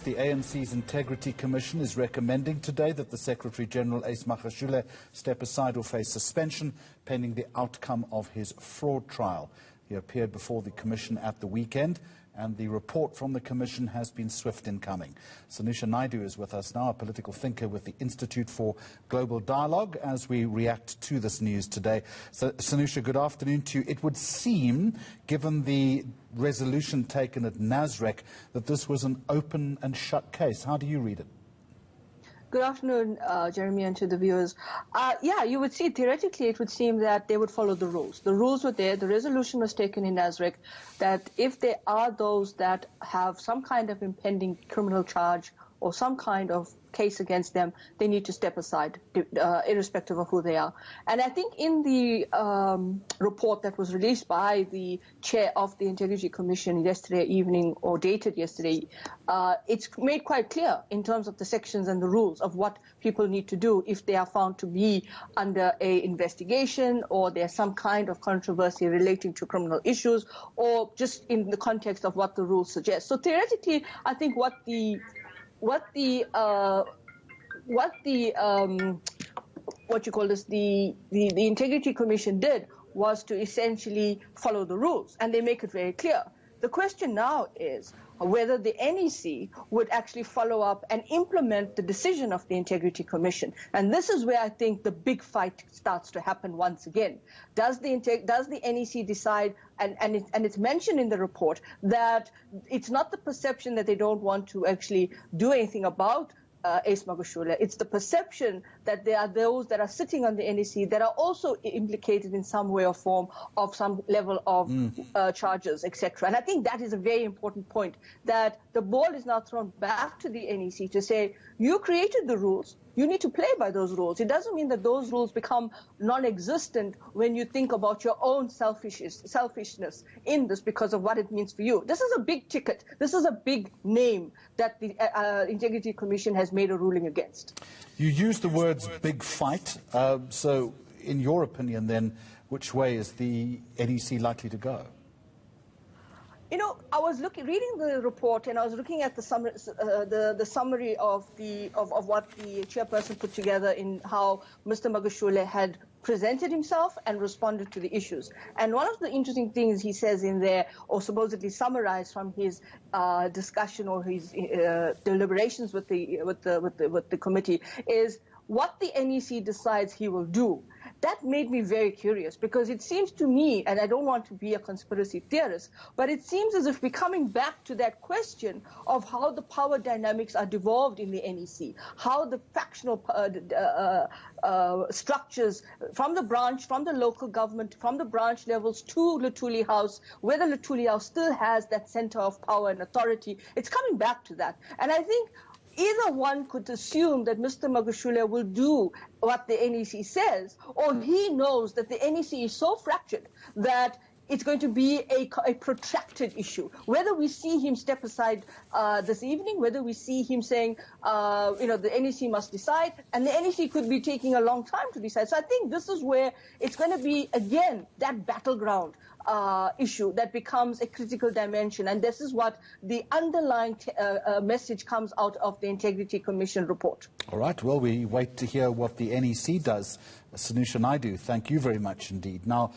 The ANC's Integrity Commission is recommending today that the Secretary-General Ace Magashule step aside or face suspension pending the outcome of his fraud trial. He appeared before the Commission at the weekend, and the report from the Commission has been swift in coming. Sanusha Naidu is with us now, a political thinker with the Institute for Global Dialogue, as we react to this news today. So, Sanusha, good afternoon to you. It would seem, given the resolution taken at NASREC, that this was an open and shut case. How do you read it? Good afternoon, Jeremy, and to the viewers. Yeah, you would see, theoretically, it would seem that they would follow the rules. The rules were there. The resolution was taken in NASREC that if there are those that have some kind of impending criminal charge or some kind of case against them, they need to step aside, irrespective of who they are. And I think in the report that was released by the chair of the Integrity Commission yesterday evening, or dated yesterday, it's made quite clear in terms of the sections and the rules of what people need to do if they are found to be under a investigation, or there's some kind of controversy relating to criminal issues, or just in the context of what the rules suggest. So theoretically, I think what the Integrity Commission did was to essentially follow the rules, and they make it very clear. The question now is whether the NEC would actually follow up and implement the decision of the Integrity Commission. And this is where I think the big fight starts to happen once again. Does the NEC decide, and it's mentioned in the report, that it's not the perception that they don't want to actually do anything about Ace Magashule. It's the perception that there are those that are sitting on the NEC that are also implicated in some way or form of some level of charges, etc. And I think that is a very important point, that the ball is now thrown back to the NEC to say, you created the rules, you need to play by those rules. It doesn't mean that those rules become non-existent when you think about your own selfishness in this because of what it means for you. This is a big ticket. This is a big name that the Integrity Commission has made a ruling against. You used the words big fight. So in your opinion, then, which way is the NEC likely to go? You know, I was reading the report, and I was looking at the summary of what the chairperson put together in how Mr. Magashule had presented himself and responded to the issues. And one of the interesting things he says in there, or supposedly summarized from his discussion or his deliberations with the committee, is what the NEC decides he will do. That made me very curious, because it seems to me, and I don't want to be a conspiracy theorist, but it seems as if we're coming back to that question of how the power dynamics are devolved in the NEC, how the factional structures from the branch, from the local government, from the branch levels to Luthuli House, whether Luthuli House still has that center of power and authority. It's coming back to that. And I think either one could assume that Mr. Magashule will do what the NEC says, or he knows that the NEC is so fractured that it's going to be a protracted issue. Whether we see him step aside this evening, whether we see him saying, the NEC must decide, and the NEC could be taking a long time to decide. So I think this is where it's going to be, again, that battleground issue that becomes a critical dimension. And this is what the underlying message comes out of the Integrity Commission report. All right. Well, we wait to hear what the NEC does. Sanusha Naidu, thank you very much indeed. Now,